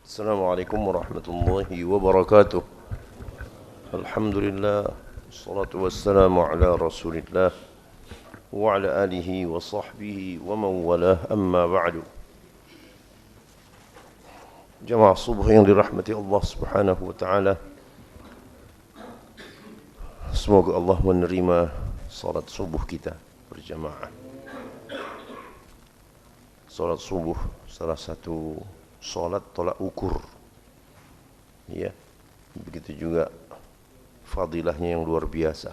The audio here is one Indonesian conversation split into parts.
Assalamualaikum warahmatullahi wabarakatuh. Alhamdulillah, wassalatu wassalamu ala rasulillah wa ala alihi wa sahbihi wa man walah, amma ba'du. Jamaah subuh yang dirahmati Allah subhanahu wa ta'ala, semoga Allah menerima salat subuh kita berjamaah. Salat subuh salah satu salat tolak ukur, ya, begitu juga fadilahnya yang luar biasa.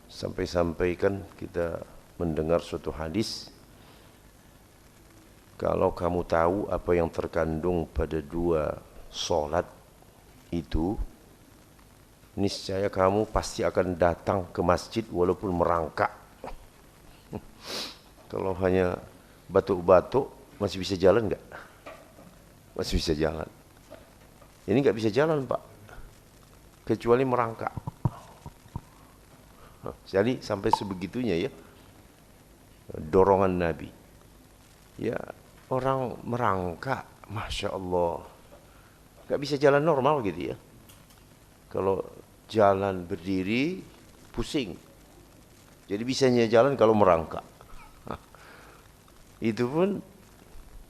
Sampai-sampai kan kita mendengar suatu hadis, kalau kamu tahu apa yang terkandung pada dua salat itu, niscaya kamu pasti akan datang ke masjid walaupun merangkak. Kalau hanya batuk-batuk masih bisa jalan enggak? Masih bisa jalan. Ini nggak bisa jalan, Pak, kecuali merangkak. Jadi sampai sebegitunya ya dorongan Nabi. Ya, orang merangkak, masya Allah, nggak bisa jalan normal gitu ya. Kalau jalan berdiri pusing. Jadi bisanya jalan kalau merangkak. Itu pun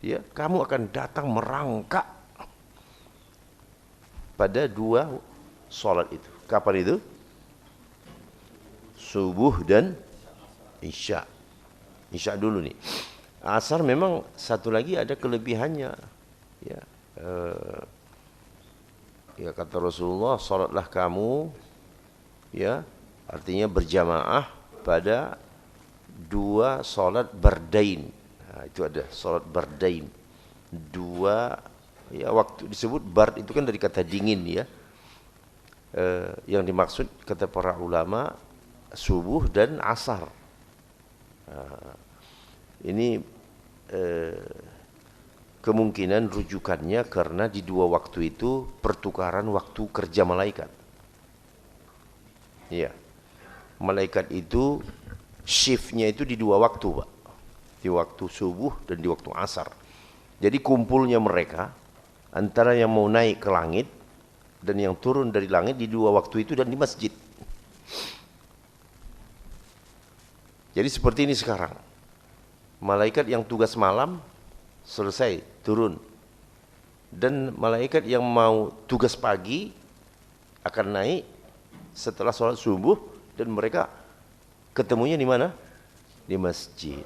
ya, kamu akan datang merangkak pada dua sholat itu. Kapan itu? Subuh dan Isya. Isya dulu nih. Asar memang satu lagi ada kelebihannya. Ya, ya kata Rasulullah, sholatlah kamu, ya, artinya berjamaah pada dua sholat bardain. Nah, itu ada salat bardain. Dua, ya, waktu disebut bard itu kan dari kata dingin ya. Yang dimaksud kata para ulama subuh dan asar. Ini kemungkinan rujukannya karena di dua waktu itu pertukaran waktu kerja malaikat. Ya, malaikat itu shiftnya itu di dua waktu, Pak. Di waktu subuh dan di waktu asar. Jadi kumpulnya mereka antara yang mau naik ke langit dan yang turun dari langit di dua waktu itu dan di masjid. Jadi seperti ini sekarang. Malaikat yang tugas malam selesai turun. Dan malaikat yang mau tugas pagi akan naik setelah sholat subuh dan mereka ketemunya di mana? Di masjid.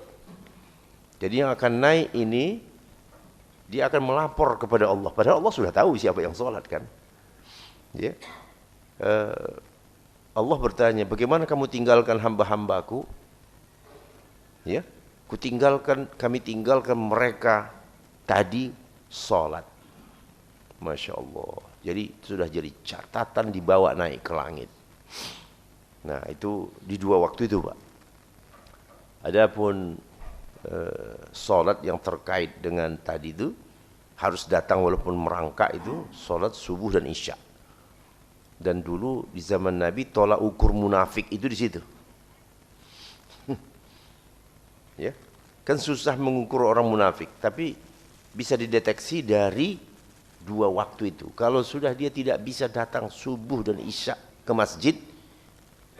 Jadi yang akan naik ini, dia akan melapor kepada Allah. Padahal Allah sudah tahu siapa yang sholat kan. Ya. Allah bertanya, bagaimana kamu tinggalkan hamba-hambaku? Ya, kami tinggalkan mereka tadi sholat. Masya Allah. Jadi sudah jadi catatan dibawa naik ke langit. Nah itu di dua waktu itu, Pak. Adapun sholat yang terkait dengan tadi itu harus datang walaupun merangkak, itu sholat subuh dan isya. Dan dulu di zaman Nabi tolak ukur munafik itu di situ. Ya, kan susah mengukur orang munafik, tapi bisa dideteksi dari dua waktu itu. Kalau sudah dia tidak bisa datang subuh dan isya ke masjid,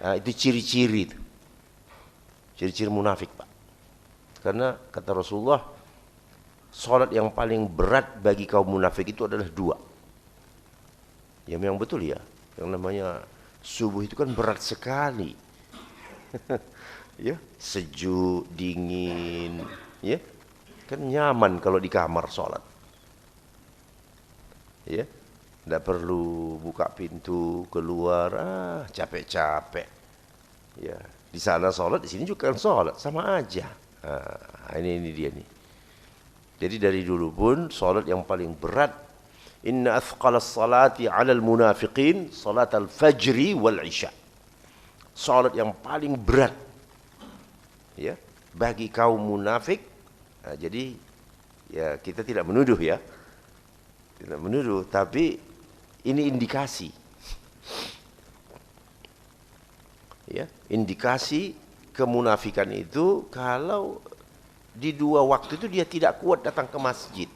nah, itu ciri-ciri itu. Ciri-ciri munafik, Pak. Karena kata Rasulullah, sholat yang paling berat bagi kaum munafik itu adalah dua. Ya memang betul ya, yang namanya subuh itu kan berat sekali. Ya, sejuk, dingin, ya, kan nyaman kalau di kamar sholat. Ya, tidak perlu buka pintu keluar, capek-capek. Ya, di sana sholat, di sini juga kan sholat, sama aja. Nah, ini dia nih. Jadi dari dulu pun salat yang paling berat, inna athqalas salati 'alal munafiqin salatal fajri wal isya. Salat yang paling berat ya bagi kaum munafik. Nah, jadi ya kita tidak menuduh ya. Tidak menuduh, tapi ini indikasi. Ya, indikasi kemunafikan itu kalau di dua waktu itu dia tidak kuat datang ke masjid.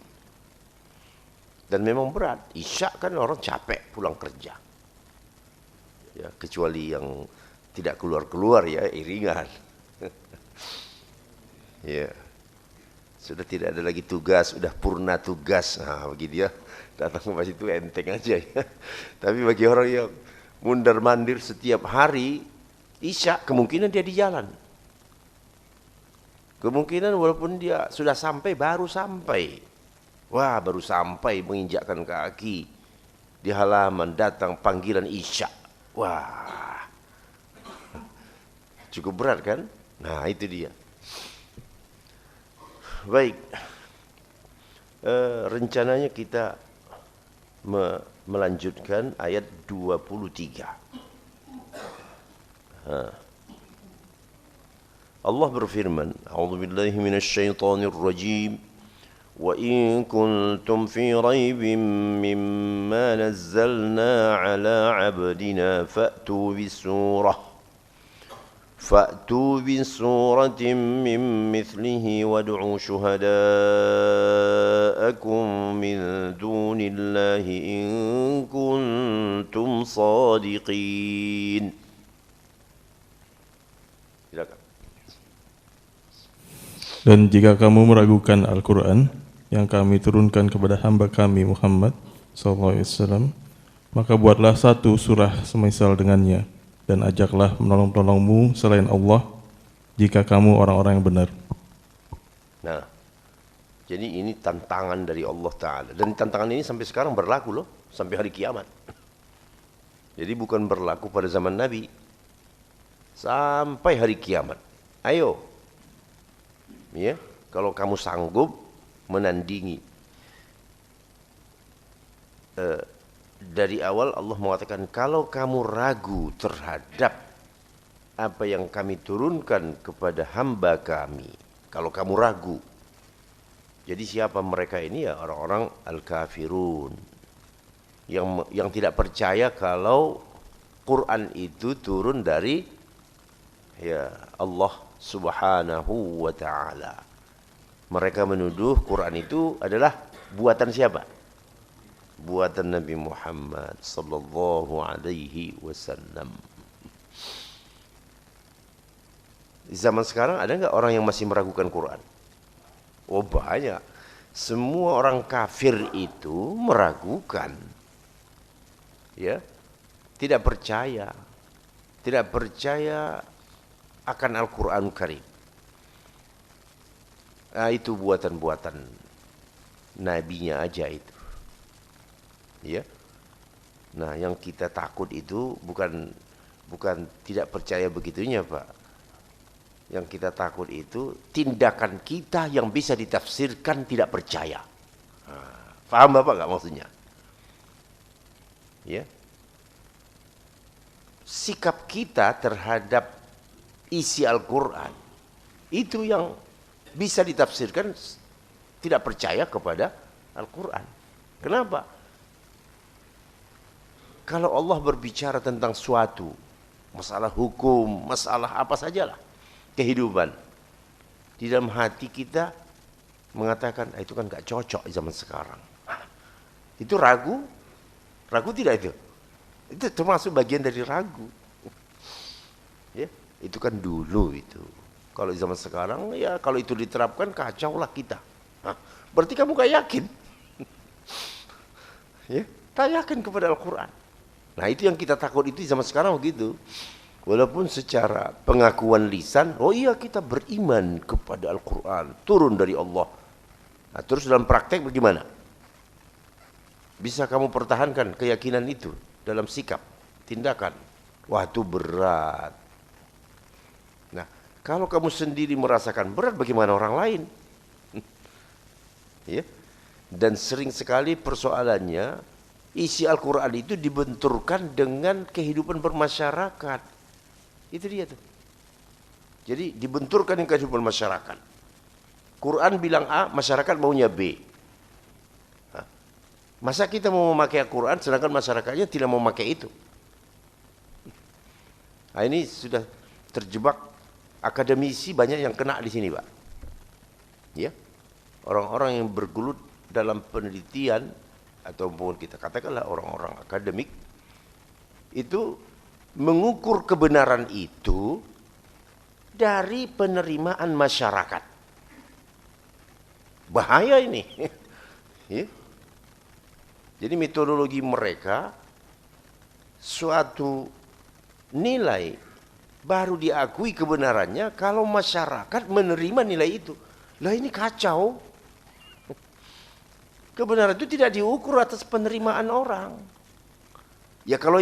Dan memang berat. Isya kan orang capek pulang kerja. Ya, kecuali yang tidak keluar-keluar ya, iringan. Ya. Sudah tidak ada lagi tugas, sudah purna tugas. Nah, begitu ya. Datang ke masjid itu enteng aja ya. Tapi bagi orang yang mundar-mandir setiap hari, Isya kemungkinan dia di jalan. Kemungkinan walaupun dia sudah sampai, baru sampai. Wah, baru sampai menginjakkan kaki di halaman, datang panggilan Isya. Wah, cukup berat kan? Nah, itu dia. Baik, rencananya kita melanjutkan ayat 23. Allah berfirman, A'udzubillahi minasyaitonir rajim. Wa in kuntum fi raibin mimma nazzalna ala 'abdina fa'tu bisuratin min mithlihi wad'u syuhada'akum min dunillahi in kuntum sadiqin. Silakan. Dan jika kamu meragukan Al-Quran yang kami turunkan kepada hamba kami Muhammad SAW, maka buatlah satu surah semisal dengannya dan ajaklah menolong-penolongmu selain Allah jika kamu orang-orang yang benar. Nah, jadi ini tantangan dari Allah Ta'ala. Dan tantangan ini sampai sekarang berlaku loh, sampai hari kiamat. Jadi bukan berlaku pada zaman Nabi, sampai hari kiamat. Ayo, ya, kalau kamu sanggup menandingi. Dari awal Allah mengatakan, kalau kamu ragu terhadap apa yang kami turunkan kepada hamba kami, kalau kamu ragu. Jadi siapa mereka ini? Ya orang-orang al-kafirun, yang tidak percaya kalau Quran itu turun dari ya Allah Subhanahu wa ta'ala. Mereka menuduh Quran itu adalah buatan siapa? Buatan Nabi Muhammad sallallahu alaihi wasallam. Di zaman sekarang ada enggak orang yang masih meragukan Quran? Oh, banyak. Semua orang kafir itu meragukan. Ya. Tidak percaya. Tidak percaya akan Al-Qur'an Karim. Nah, itu buatan-buatan nabinya aja itu. Ya. Nah, yang kita takut itu bukan tidak percaya begitunya, Pak. Yang kita takut itu tindakan kita yang bisa ditafsirkan tidak percaya. Paham Bapak enggak maksudnya? Ya. Sikap kita terhadap isi Al-Qur'an itu yang bisa ditafsirkan tidak percaya kepada Al-Quran. Kenapa? Kalau Allah berbicara tentang suatu masalah hukum, masalah apa sajalah kehidupan, di dalam hati kita mengatakan itu kan gak cocok zaman sekarang. Itu ragu tidak itu? Itu termasuk bagian dari ragu. Ya, itu kan dulu itu. Kalau di zaman sekarang, ya kalau itu diterapkan kacaulah kita. Nah, berarti kamu gak yakin. Ya, tak yakin kepada Al-Quran. Nah, itu yang kita takut itu di zaman sekarang begitu. Walaupun secara pengakuan lisan, oh iya kita beriman kepada Al-Quran, turun dari Allah. Nah, terus dalam praktek bagaimana? Bisa kamu pertahankan keyakinan itu dalam sikap, tindakan? Wah, itu berat. Nah, kalau kamu sendiri merasakan berat, bagaimana orang lain? Ya. Dan sering sekali persoalannya isi Al-Quran itu dibenturkan dengan kehidupan bermasyarakat. Itu dia tuh. Jadi dibenturkan dengan kehidupan masyarakat. Quran bilang A, masyarakat maunya B. Masa kita mau memakai Al-Quran sedangkan masyarakatnya tidak mau memakai itu? Nah, ini sudah terjebak. Akademisi banyak yang kena di sini, Pak. Ya. Orang-orang yang bergelut dalam penelitian ataupun kita katakanlah orang-orang akademik itu mengukur kebenaran itu dari penerimaan masyarakat. Bahaya ini. Ya. Jadi metodologi mereka, suatu nilai baru diakui kebenarannya kalau masyarakat menerima nilai itu. Lah ini kacau. Kebenaran itu tidak diukur atas penerimaan orang. Ya kalau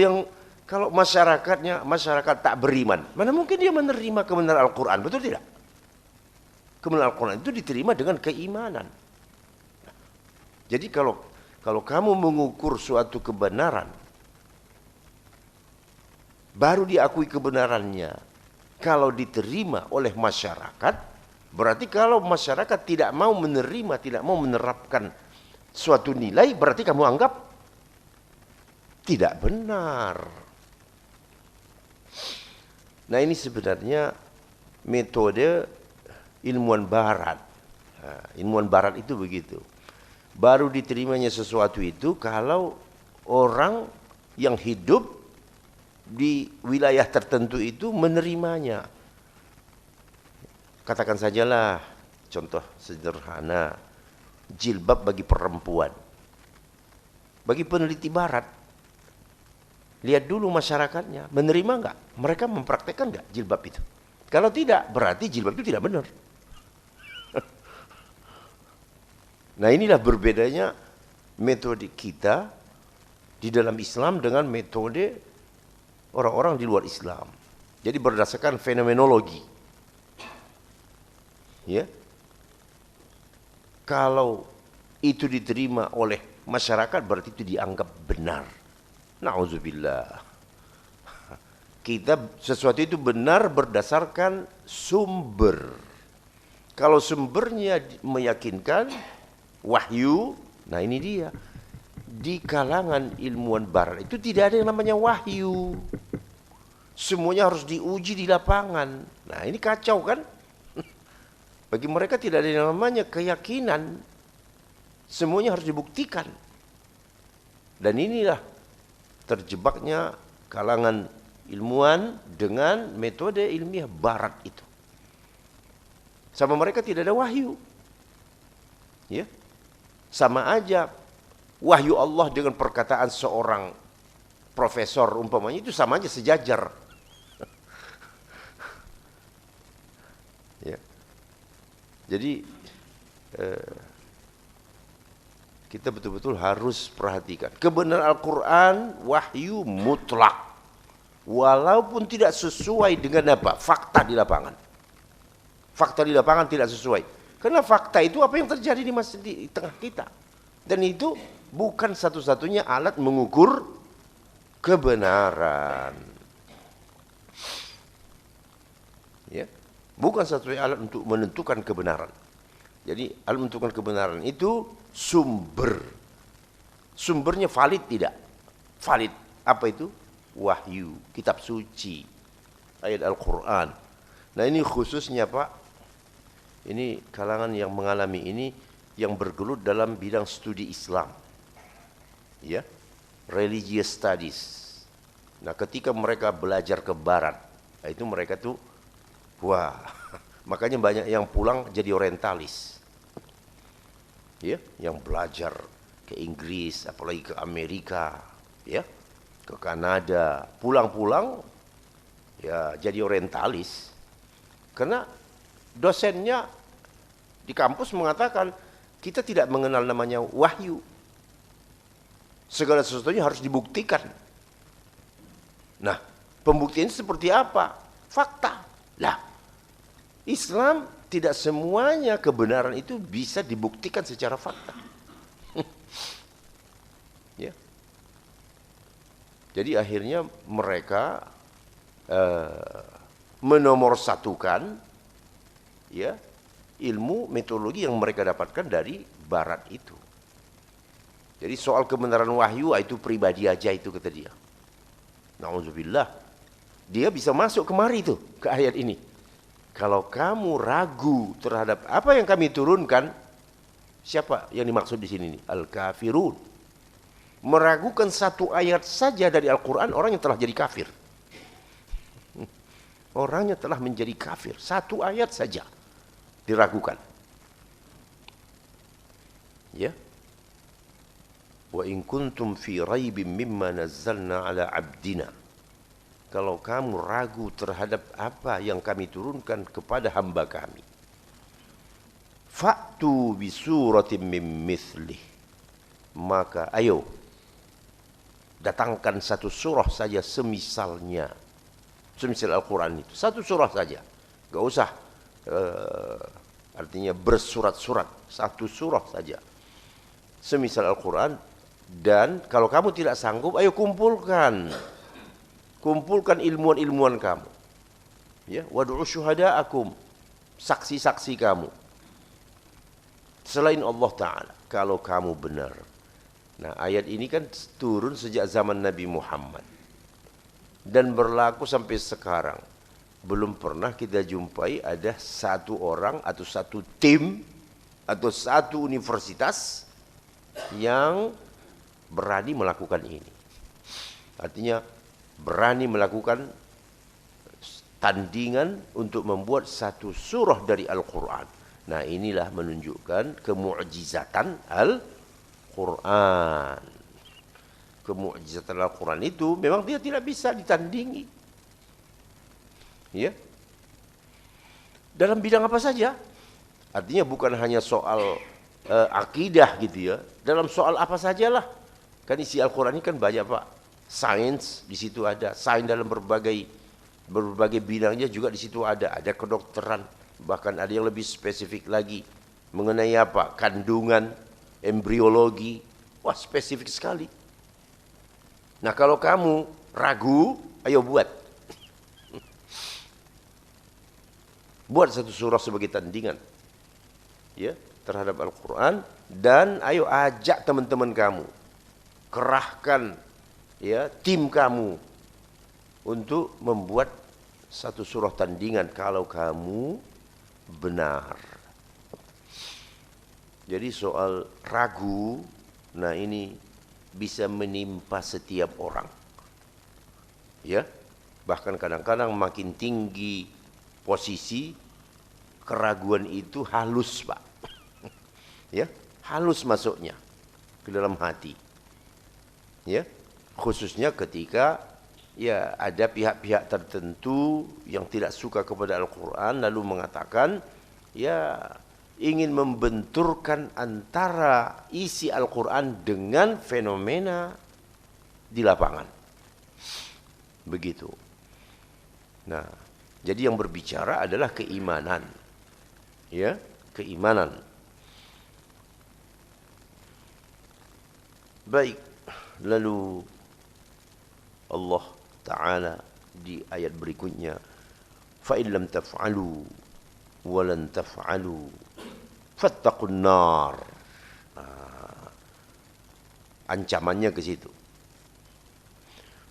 masyarakat tak beriman, mana mungkin dia menerima kebenaran Al-Quran, betul tidak? Kebenaran Al-Quran itu diterima dengan keimanan. Jadi kalau kamu mengukur suatu kebenaran, baru diakui kebenarannya kalau diterima oleh masyarakat, berarti kalau masyarakat tidak mau menerima, tidak mau menerapkan suatu nilai, berarti kamu anggap tidak benar. Nah, ini sebenarnya metode ilmuwan barat. Nah, ilmuwan barat itu begitu. Baru diterimanya sesuatu itu kalau orang yang hidup di wilayah tertentu itu menerimanya. Katakan sajalah contoh sederhana, jilbab bagi perempuan. Bagi peneliti barat, lihat dulu masyarakatnya, menerima enggak? Mereka mempraktekkan enggak jilbab itu? Kalau tidak, berarti jilbab itu tidak benar. Nah, inilah berbedanya metode kita di dalam Islam dengan metode orang-orang di luar Islam. Jadi berdasarkan fenomenologi. Ya. Kalau itu diterima oleh masyarakat berarti itu dianggap benar. Na'udzubillah. Sesuatu itu benar berdasarkan sumber. Kalau sumbernya meyakinkan wahyu, nah ini dia. Di kalangan ilmuwan barat itu tidak ada yang namanya wahyu. Semuanya harus diuji di lapangan. Nah, ini kacau kan? Bagi mereka tidak ada yang namanya keyakinan. Semuanya harus dibuktikan. Dan inilah terjebaknya kalangan ilmuwan dengan metode ilmiah barat itu. Sama mereka tidak ada wahyu. Ya. Sama aja wahyu Allah dengan perkataan seorang profesor umpamanya itu sama aja sejajar. Ya. Jadi kita betul-betul harus perhatikan kebenaran Al-Quran wahyu mutlak, walaupun tidak sesuai dengan apa fakta di lapangan. Fakta di lapangan tidak sesuai, karena fakta itu apa yang terjadi di tengah kita, dan itu bukan satu-satunya alat mengukur kebenaran. Ya, bukan satu-satunya alat untuk menentukan kebenaran. Jadi alat menentukan kebenaran itu sumbernya valid tidak? Valid. Apa itu? Wahyu, kitab suci, ayat Al-Quran. Nah, ini khususnya Pak, ini kalangan yang mengalami ini, yang bergelut dalam bidang studi Islam, ya, religious studies. Nah, ketika mereka belajar ke Barat, itu mereka tuh, wah, makanya banyak yang pulang jadi orientalis, ya, yang belajar ke Inggris, apalagi ke Amerika, ya, ke Kanada, pulang-pulang, ya, jadi orientalis, karena dosennya di kampus mengatakan kita tidak mengenal namanya wahyu. Segala sesuatunya harus dibuktikan. Nah, pembuktian seperti apa? Fakta. Lah, Islam tidak semuanya kebenaran itu bisa dibuktikan secara fakta. Ya. Jadi akhirnya mereka menomorsatukan, ya, ilmu metodologi yang mereka dapatkan dari Barat itu. Jadi soal kebenaran wahyu itu pribadi aja itu kata dia. Na'udzubillah. Dia bisa masuk kemari itu ke ayat ini. Kalau kamu ragu terhadap apa yang kami turunkan, siapa yang dimaksud di sini nih? Al-kafirun. Meragukan satu ayat saja dari Al-Quran, orangnya telah jadi kafir. Orangnya telah menjadi kafir. Satu ayat saja diragukan. Ya. Wa in kuntum fi raibin mimma nazzalna ala abdina. Kalau kamu ragu terhadap apa yang kami turunkan kepada hamba kami, fa'tu bi suratin min mithlih. Maka ayo datangkan satu surah saja semisalnya, semisal Al-Quran itu, satu surah saja, gak usah artinya bersurat-surat, satu surah saja semisal Al-Quran. Dan kalau kamu tidak sanggup, ayo kumpulkan ilmuwan-ilmuwan kamu, ya, wad'u syuhada'akum, saksi-saksi kamu selain Allah Ta'ala, kalau kamu benar. Nah, ayat ini kan turun sejak zaman Nabi Muhammad dan berlaku sampai sekarang. Belum pernah kita jumpai ada satu orang atau satu tim atau satu universitas yang berani melakukan ini. Artinya berani melakukan tandingan untuk membuat satu surah dari Al-Quran. Nah, inilah menunjukkan kemu'jizatan Al-Quran. Kemu'jizatan Al-Quran itu memang dia tidak bisa ditandingi. Ya. Dalam bidang apa saja. Artinya bukan hanya soal akidah gitu ya. Dalam soal apa sajalah. Kan isi Al-Quran ini kan banyak, Pak. Sains di situ ada. Sains dalam berbagai bidangnya juga di situ ada. Ada kedokteran. Bahkan ada yang lebih spesifik lagi mengenai apa? Kandungan, embriologi. Wah, spesifik sekali. Nah, kalau kamu ragu, ayo buat. Buat satu surah sebagai tandingan, ya, terhadap Al-Quran. Dan ayo ajak teman-teman kamu, kerahkan, ya, tim kamu untuk membuat satu surah tandingan kalau kamu benar. Jadi soal ragu, nah ini bisa menimpa setiap orang. Ya, bahkan kadang-kadang makin tinggi posisi, keraguan itu halus, Pak. Ya, halus masuknya ke dalam hati. Ya, khususnya ketika ya ada pihak-pihak tertentu yang tidak suka kepada Al-Quran lalu mengatakan ya ingin membenturkan antara isi Al-Quran dengan fenomena di lapangan. Begitu. Nah, jadi yang berbicara adalah keimanan. Ya, keimanan. Baik, lalu Allah Ta'ala di ayat berikutnya, fa in lam taf'alu wa lan taf'alu fattaqun nar. Ancamannya ke situ.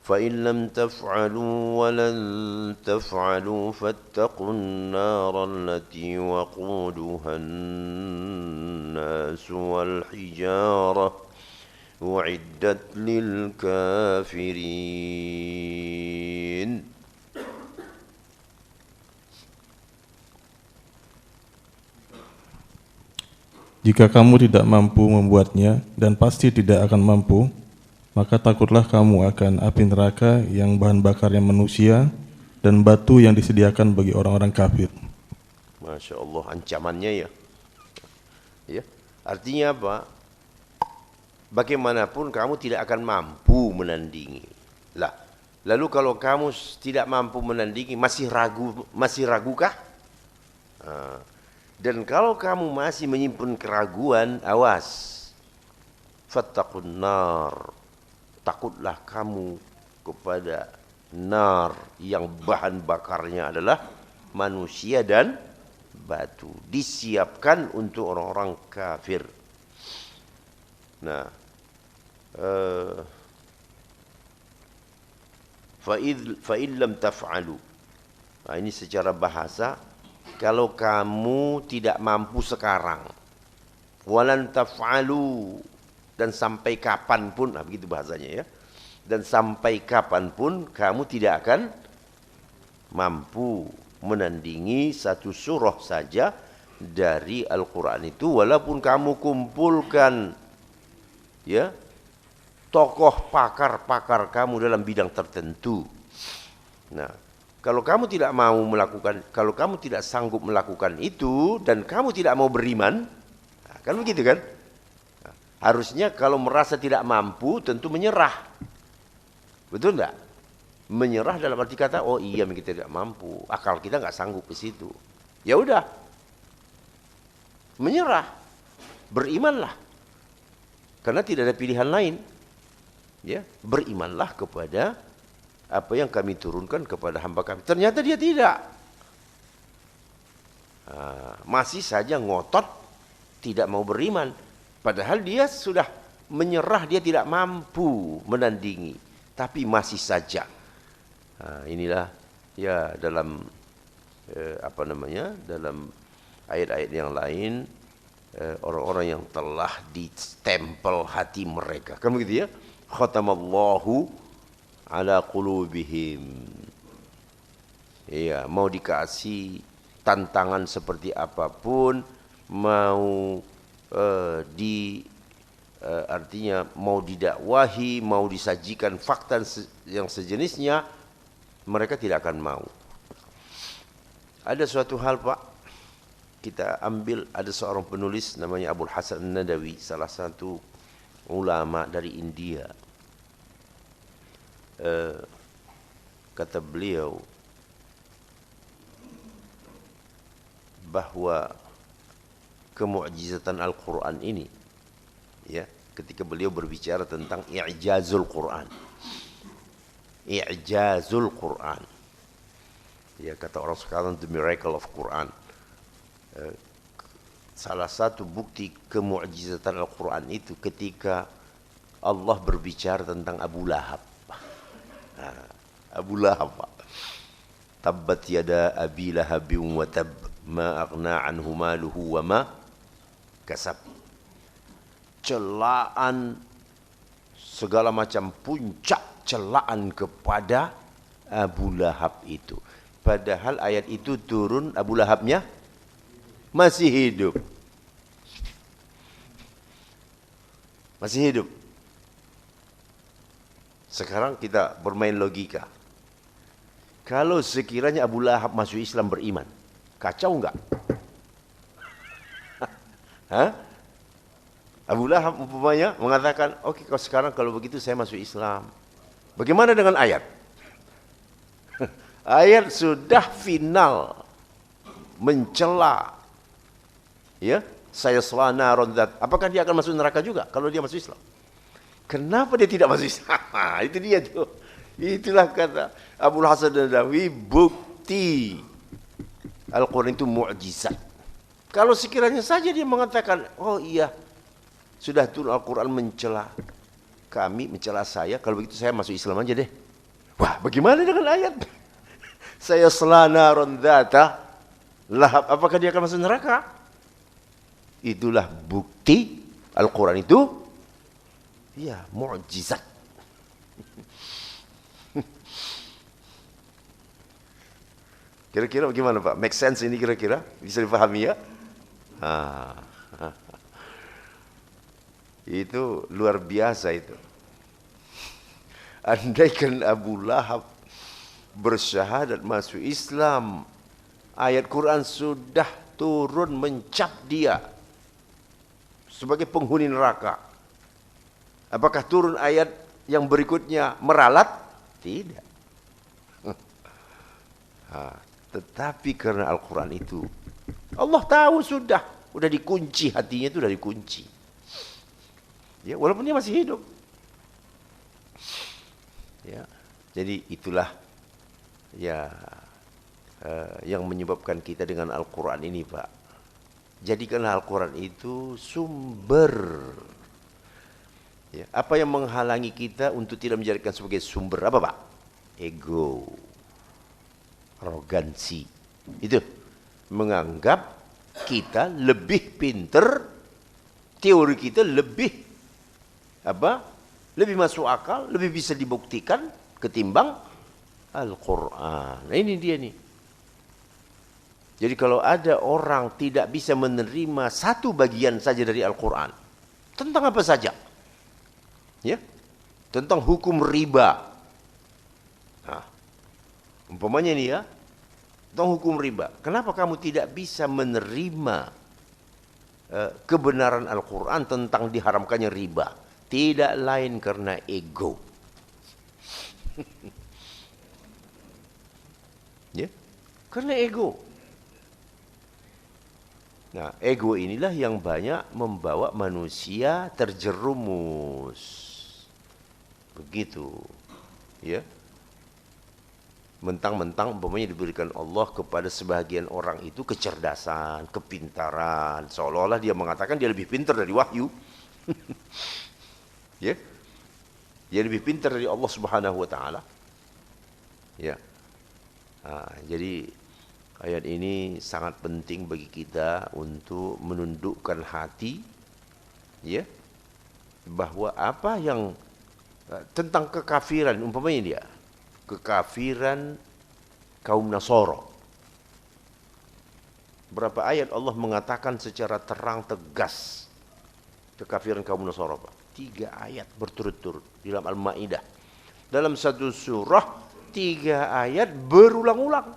Fa in lam taf'alu wa lan taf'alu fattaqun nar allati waquduha an-nas wal hijarah u'iddat lil kafirin. Jika kamu tidak mampu membuatnya dan pasti tidak akan mampu, maka takutlah kamu akan api neraka yang bahan bakarnya manusia dan batu yang disediakan bagi orang-orang kafir. Masya Allah, ancamannya ya. Ya, artinya apa? Bagaimanapun kamu tidak akan mampu menandingi. Lah, lalu kalau kamu tidak mampu menandingi, masih ragukah? Dan kalau kamu masih menyimpan keraguan, awas. Fattaqun nar. Takutlah kamu kepada nar yang bahan bakarnya adalah manusia dan batu. Disiapkan untuk orang-orang kafir. Nah, fa'id lam taf'alu. Nah, ini secara bahasa, kalau kamu tidak mampu sekarang, walan taf'alu, dan sampai kapanpun, nah begitu bahasanya ya. Dan sampai kapanpun kamu tidak akan mampu menandingi satu surah saja dari Al-Quran itu, walaupun kamu kumpulkan ya tokoh pakar-pakar kamu dalam bidang tertentu. Nah, kalau kamu tidak mau melakukan, kalau kamu tidak sanggup melakukan itu dan kamu tidak mau beriman, nah, kan begitu kan? Nah, harusnya kalau merasa tidak mampu tentu menyerah. Betul enggak? Menyerah dalam arti kata, oh iya kita tidak mampu, akal kita nggak sanggup ke situ. Ya udah, menyerah, berimanlah, karena tidak ada pilihan lain. Ya, berimanlah kepada apa yang kami turunkan kepada hamba kami. Ternyata dia tidak, masih saja ngotot tidak mau beriman, padahal dia sudah menyerah, dia tidak mampu menandingi, tapi masih saja. Inilah ya dalam dalam ayat-ayat yang lain, orang-orang yang telah ditempel hati mereka, kan begitu ya, khatamallahu ala qulubihim. Iya, mau dikasih tantangan seperti apapun, mau artinya mau didakwahi, mau disajikan fakta yang sejenisnya, mereka tidak akan mau. Ada suatu hal Pak, kita ambil, ada seorang penulis namanya Abul Hasan An-Nadawi, salah satu ulama dari India. Kata beliau bahwa kemu'jizatan Al-Quran ini, ya, ketika beliau berbicara tentang i'jazul Quran, i'jazul Quran, ya kata orang sekarang the miracle of Quran, salah satu bukti kemu'jizatan Al-Quran itu ketika Allah berbicara tentang Abu Lahab. Abu Lahab, tabbat yada abi lahabin wa tab ma aghna anhu maluhu wa ma kasab. Celaan, segala macam puncak celaan kepada Abu Lahab itu. Padahal ayat itu turun, Abu Lahabnya masih hidup. Masih hidup. Sekarang kita bermain logika. Kalau sekiranya Abu Lahab masuk Islam beriman, kacau enggak? Hah? Abu Lahab umpamanya mengatakan, oke, kalau sekarang kalau begitu saya masuk Islam. Bagaimana dengan ayat? Ayat sudah final mencela, ya, saya selana rondat. Apakah dia akan masuk neraka juga kalau dia masuk Islam? Kenapa dia tidak masuk Islam? Itu dia tuh. Itulah kata Abul Hasan An-Nadawi, bukti Al-Quran itu mu'jizat. Kalau sekiranya saja dia mengatakan, oh iya, sudah turun Al-Quran mencela kami, mencela saya, kalau begitu saya masuk Islam aja deh. Wah, bagaimana dengan ayat? Saya selana rondata lahab, apakah dia akan masuk neraka? Itulah bukti Al-Quran itu ya mu'jizat. Kira-kira bagaimana Pak? Make sense ini kira-kira? Bisa dipahami ya? Itu luar biasa itu. Andaikan Abu Lahab bersyahadat masuk Islam, ayat Quran sudah turun mencap dia sebagai penghuni neraka. Apakah turun ayat yang berikutnya meralat? Tidak. Tetapi karena Al-Quran itu, Allah tahu sudah dikunci hatinya, itu sudah dikunci. Ya, walaupun dia masih hidup. Ya, jadi itulah ya yang menyebabkan kita dengan Al-Quran ini, Pak. Jadikanlah Al-Quran itu sumber. Ya, apa yang menghalangi kita untuk tidak menjadikan sebagai sumber apa, Pak? Ego, arogansi. Itu menganggap kita lebih pinter, teori kita lebih lebih masuk akal, lebih bisa dibuktikan ketimbang Al-Quran. Nah ini dia nih. Jadi kalau ada orang tidak bisa menerima satu bagian saja dari Al-Quran, tentang apa saja, ya, tentang hukum riba. Nah, umpamanya ini ya, tentang hukum riba. Kenapa kamu tidak bisa menerima kebenaran Al-Quran tentang diharamkannya riba? Tidak lain karena ego. Ya, karena ego. Nah, ego inilah yang banyak membawa manusia terjerumus. Begitu. Ya. Mentang-mentang umpamanya diberikan Allah kepada sebagian orang itu kecerdasan, kepintaran, seolah-olah dia mengatakan dia lebih pintar dari wahyu. Ya. Dia lebih pintar dari Allah Subhanahu wa taala. Ya. Nah, jadi ayat ini sangat penting bagi kita untuk menundukkan hati, ya, bahwa apa yang tentang kekafiran, umpamanya dia kekafiran kaum Nasoro. Berapa ayat Allah mengatakan secara terang tegas kekafiran kaum Nasoro, Pak? 3 ayat berturut-turut di dalam Al-Maidah. Dalam satu surah 3 ayat berulang-ulang.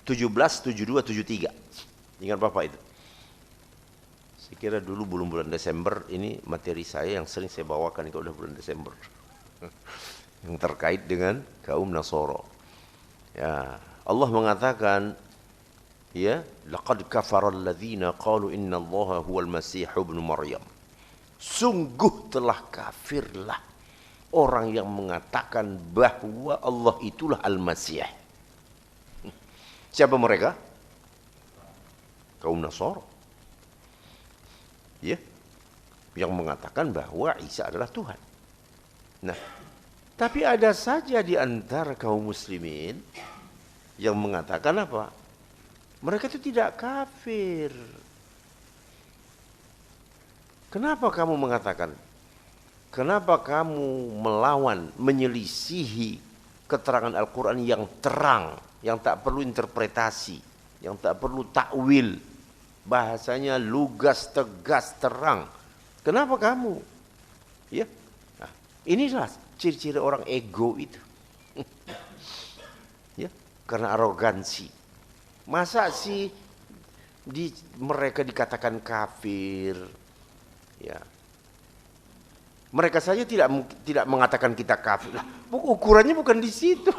17, 72, 73. Ingat Bapak itu? Saya kira dulu belum bulan Desember, ini materi saya yang sering saya bawakan kalau udah bulan Desember. Yang terkait dengan kaum Nasoro. Ya, Allah mengatakan, ya, laqad kafara alladzina qalu innallaha huwal masih ibnu Maryam. Sungguh telah kafirlah orang yang mengatakan bahwa Allah itulah Al-Masih. Siapa mereka? Kaum Nasara. Ya. Yang mengatakan bahwa Isa adalah Tuhan. Nah, tapi ada saja di antara kaum muslimin yang mengatakan apa? Mereka itu tidak kafir. Kenapa kamu mengatakan? Kenapa kamu melawan, menyelisihi keterangan Al-Quran yang terang, yang tak perlu interpretasi, yang tak perlu takwil, bahasanya lugas, tegas, terang. Kenapa kamu? Ya, nah, inilah ciri-ciri orang ego itu. Ya, karena arogansi. Masa sih mereka dikatakan kafir? Ya. Mereka saja tidak mengatakan kita kafir. Lah, ukurannya bukan di situ.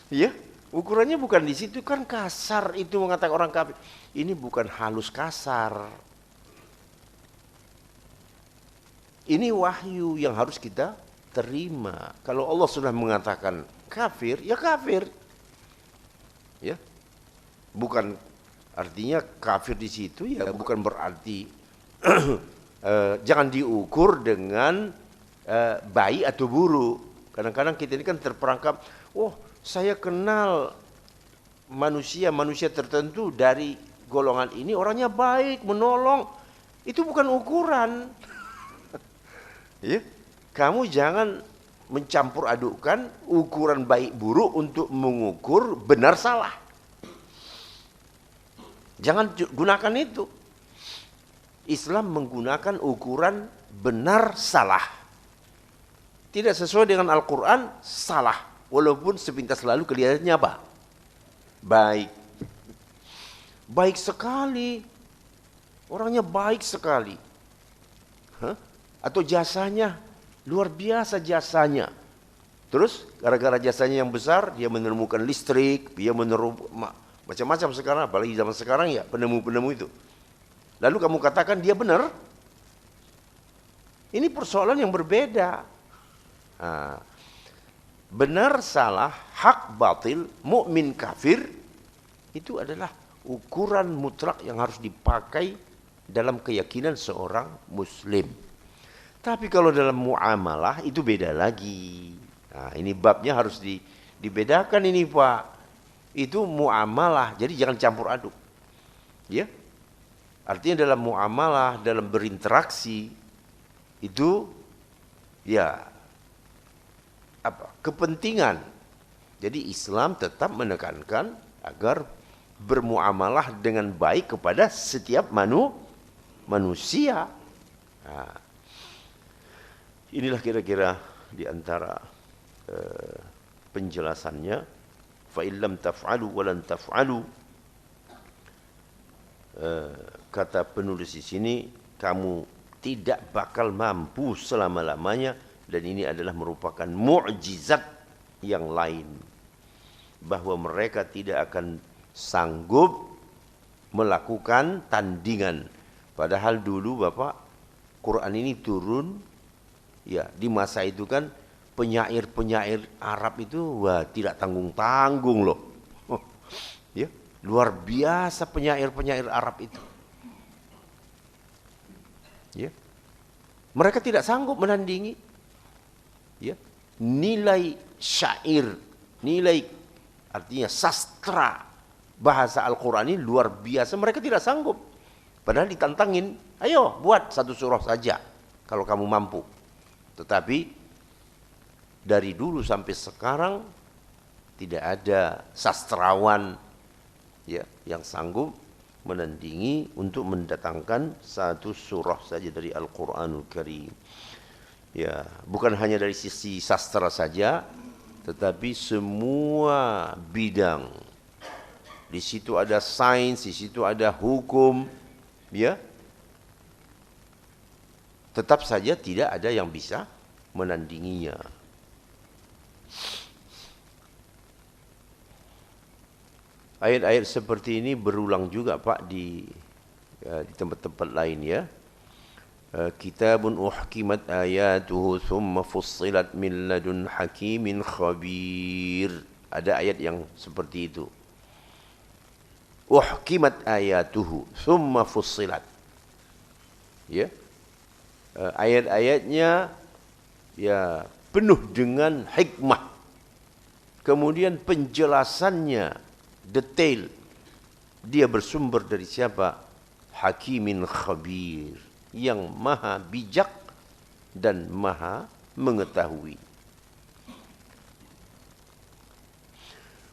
Ya, ukurannya bukan di situ, kan kasar itu mengatakan orang kafir. Ini bukan halus kasar. Ini wahyu yang harus kita terima. Kalau Allah sudah mengatakan kafir, ya kafir. Ya. Bukan artinya kafir di situ ya bukan berarti jangan diukur dengan baik atau buruk. Kadang-kadang kita ini kan terperangkap, oh saya kenal manusia tertentu dari golongan ini, orangnya baik, menolong. Itu bukan ukuran. Ya, kamu jangan mencampur adukkan ukuran baik buruk untuk mengukur benar salah. Jangan gunakan itu. Islam menggunakan ukuran benar salah. Tidak sesuai dengan Al-Quran, salah. Walaupun sepintas lalu kelihatannya apa? Baik. Baik sekali. Orangnya baik sekali. Hah? Atau jasanya, luar biasa jasanya. Terus gara-gara jasanya yang besar, dia menemukan listrik, dia menemukan macam-macam sekarang, apalagi zaman sekarang ya, penemu-penemu itu. Lalu kamu katakan dia benar? Ini persoalan yang berbeda. Nah, benar, salah, hak, batil, mukmin, kafir, itu adalah ukuran mutlak yang harus dipakai dalam keyakinan seorang muslim. Tapi kalau dalam muamalah itu beda lagi. Nah, ini babnya harus dibedakan ini Pak. Itu muamalah, jadi jangan campur aduk. Ya. Artinya dalam muamalah, dalam berinteraksi itu ya kepentingan. Jadi Islam tetap menekankan agar bermuamalah dengan baik kepada setiap manusia. Nah, inilah kira-kira di antara penjelasannya. Fa illam taf'alu wa lan taf'alu, kata penulis di sini, kamu tidak bakal mampu selama-lamanya, dan ini adalah merupakan mukjizat yang lain, bahwa mereka tidak akan sanggup melakukan tandingan. Padahal dulu Bapak, Quran ini turun ya di masa itu kan, penyair-penyair Arab itu wah tidak tanggung-tanggung loh. Ya, luar biasa penyair-penyair Arab itu. Ya. Mereka tidak sanggup menandingi ya nilai syair, nilai artinya sastra bahasa Al-Qur'an ini luar biasa. Mereka tidak sanggup. Padahal ditantangin, ayo buat satu surah saja kalau kamu mampu. Tetapi dari dulu sampai sekarang tidak ada sastrawan ya yang sanggup menandingi untuk mendatangkan satu surah saja dari Al-Qur'anul Karim. Ya, bukan hanya dari sisi sastra saja, tetapi semua bidang. Di situ ada sains, di situ ada hukum, ya. Tetap saja tidak ada yang bisa menandinginya. Ayat-ayat seperti ini berulang juga Pak di tempat-tempat lain ya. Kitabun uhkimat ayatuhu thumma fussilat min ladun hakimin khabir. Ada ayat yang seperti itu. Uhkimat ayatuhu thumma fussilat. Ya. Ayat-ayatnya ya penuh dengan hikmah. Kemudian penjelasannya detail. Dia bersumber dari siapa? Hakimin khabir, yang maha bijak dan maha mengetahui.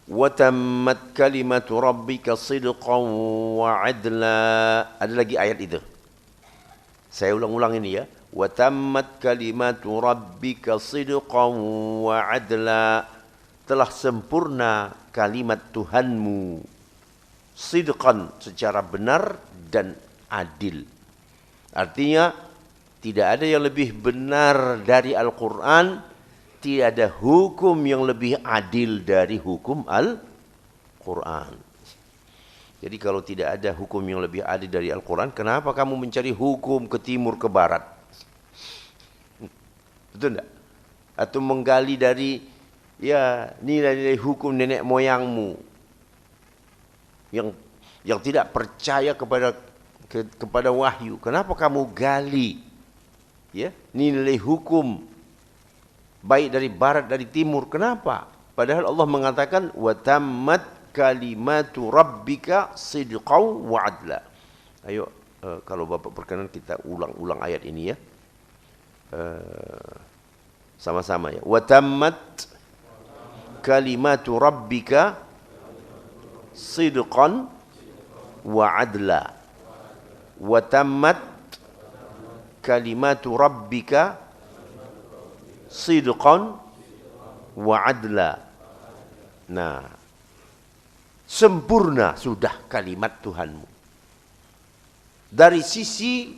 Wa tammat kalimatu rabbika sidqan wa adla. Ada lagi ayat itu. Saya ulang-ulang ini ya. Wa tammat kalimatu rabbika sidqan wa adla. Telah sempurna kalimat Tuhanmu sidqan, secara benar dan adil. Artinya tidak ada yang lebih benar dari Al-Quran, tidak ada hukum yang lebih adil dari hukum Al-Quran. Jadi kalau tidak ada hukum yang lebih adil dari Al-Quran, kenapa kamu mencari hukum ke timur ke barat? Betul enggak? Atau menggali dari ya nilai-nilai hukum nenek moyangmu yang tidak percaya kepada wahyu. Kenapa kamu gali ya nilai hukum baik dari barat dari timur? Kenapa? Padahal Allah mengatakan wa tammat kalimatu rabbika sidqan wa adla. Ayo kalau Bapak berkenan kita ulang-ulang ayat ini ya. Sama-sama ya. Wa tammat kalimatu rabbika sidqan wa adla. Wa tammat kalimatu rabbika sidqan wa adla. Nah, sempurna sudah kalimat Tuhanmu dari sisi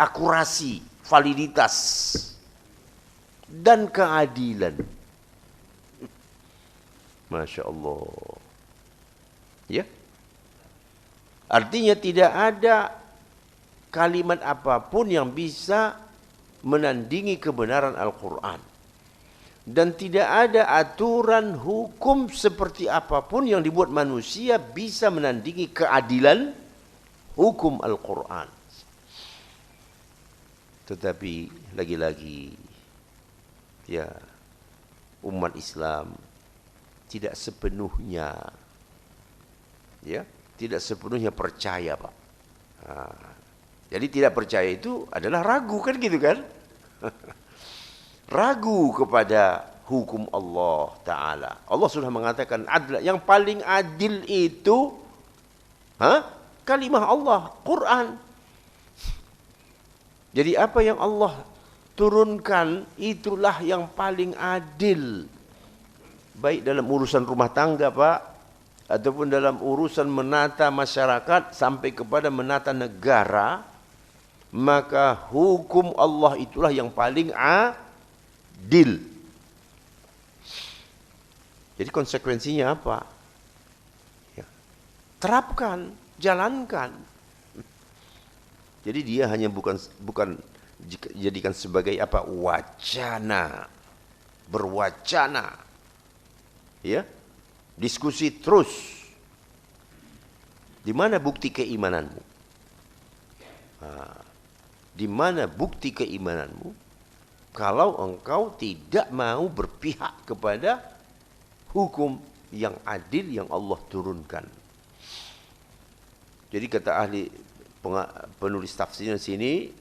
akurasi, validitas dan keadilan. Masya Allah. Ya. Artinya tidak ada kalimat apapun yang bisa menandingi kebenaran Al-Quran. Dan tidak ada aturan hukum seperti apapun yang dibuat manusia bisa menandingi keadilan hukum Al-Quran. Tetapi lagi-lagi ya umat Islam tidak sepenuhnya percaya Pak Jadi tidak percaya itu adalah ragu kan gitu kan? Ragu kepada hukum Allah Ta'ala. Allah sudah mengatakan adil. Yang paling adil itu kalimah Allah, Quran. Jadi apa yang Allah turunkan itulah yang paling adil. Baik dalam urusan rumah tangga Pak, ataupun dalam urusan menata masyarakat sampai kepada menata negara, maka hukum Allah itulah yang paling adil. Jadi konsekuensinya apa? Ya, terapkan, jalankan. Jadi dia hanya bukan jadikan sebagai apa? Wacana, berwacana, ya, diskusi terus. Di mana bukti keimananmu? Di mana bukti keimananmu? Kalau engkau tidak mau berpihak kepada hukum yang adil yang Allah turunkan. Jadi kata ahli penulis tafsirnya sini,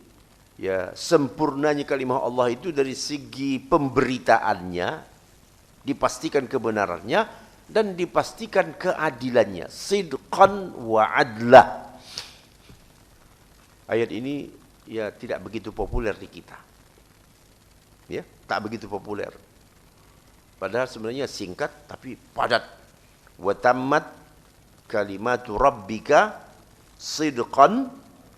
ya, sempurnanya kalimah Allah itu dari segi pemberitaannya, dipastikan kebenarannya dan dipastikan keadilannya, sidqan wa adlah. Ayat ini ya tidak begitu populer di kita, ya, tak begitu populer. Padahal sebenarnya singkat tapi padat. Wa tammat kalimatu rabbika sidqan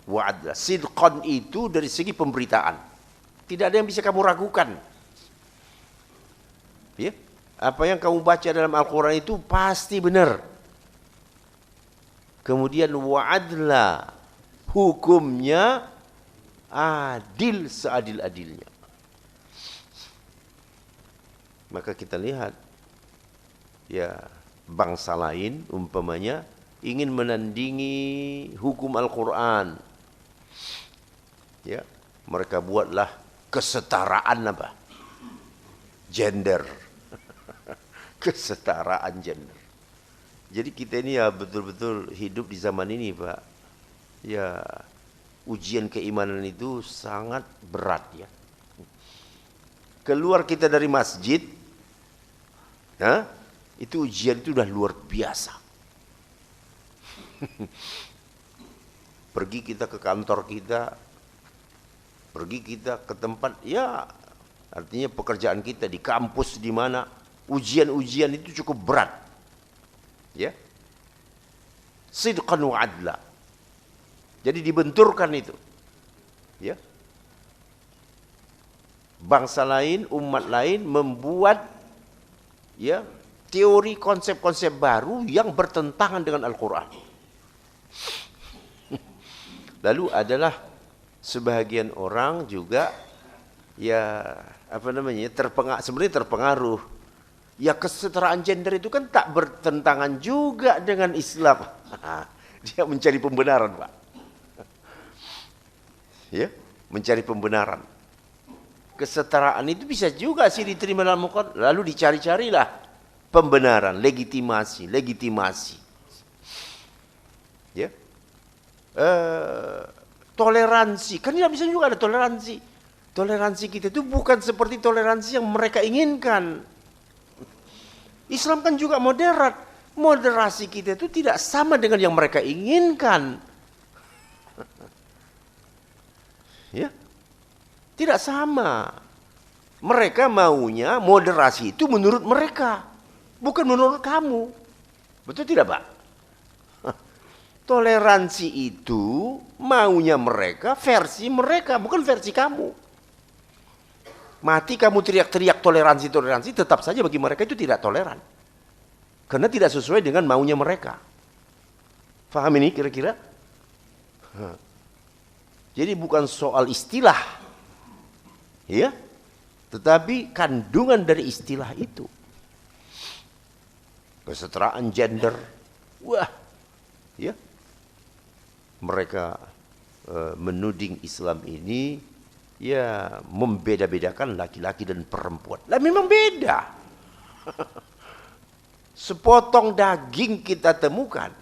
wa adla. Sidqan itu dari segi pemberitaan. Tidak ada yang bisa kamu ragukan. Ya, apa yang kamu baca dalam Al-Quran itu pasti benar. Kemudian wa adla, hukumnya adil seadil-adilnya. Maka kita lihat, ya, bangsa lain umpamanya ingin menandingi hukum Al-Quran, ya, mereka buatlah kesetaraan apa? Gender. Kesetaraan gender. Jadi kita ini ya betul-betul hidup di zaman ini Pak. Ya, ujian keimanan itu sangat berat ya. Keluar kita dari masjid, itu ujian itu udah luar biasa. Pergi kita ke kantor kita, pergi kita ke tempat, ya, artinya pekerjaan kita di kampus di mana, ujian-ujian itu cukup berat. Ya. Sidqan wa adla. Jadi dibenturkan itu. Ya. Bangsa lain, umat lain membuat, ya, teori konsep-konsep baru yang bertentangan dengan Al-Quran. Lalu adalah sebahagian orang juga, ya, apa namanya, sebenarnya terpengaruh. Ya, kesetaraan gender itu kan tak bertentangan juga dengan Islam. Dia mencari pembenaran Pak. Ya, mencari pembenaran. Kesetaraan itu bisa juga sih diterima dalam Al-Quran, lalu dicari-carilah pembenaran, legitimasi. Ya, toleransi, kan tidak bisa juga ada toleransi. Toleransi kita itu bukan seperti toleransi yang mereka inginkan. Islam kan juga moderat. Moderasi kita itu tidak sama dengan yang mereka inginkan. Ya, tidak sama. Mereka maunya moderasi itu menurut mereka, bukan menurut kamu. Betul tidak Pak? Toleransi itu maunya mereka, versi mereka, bukan versi kamu. Mati kamu teriak-teriak toleransi, tetap saja bagi mereka itu tidak toleran. Karena tidak sesuai dengan maunya mereka. Faham ini kira-kira? Jadi bukan soal istilah, ya, tetapi kandungan dari istilah itu. Kesetaraan gender, wah, ya, mereka menuding Islam ini, ya, membeda-bedakan laki-laki dan perempuan. Lah memang beda. Sepotong daging kita temukan,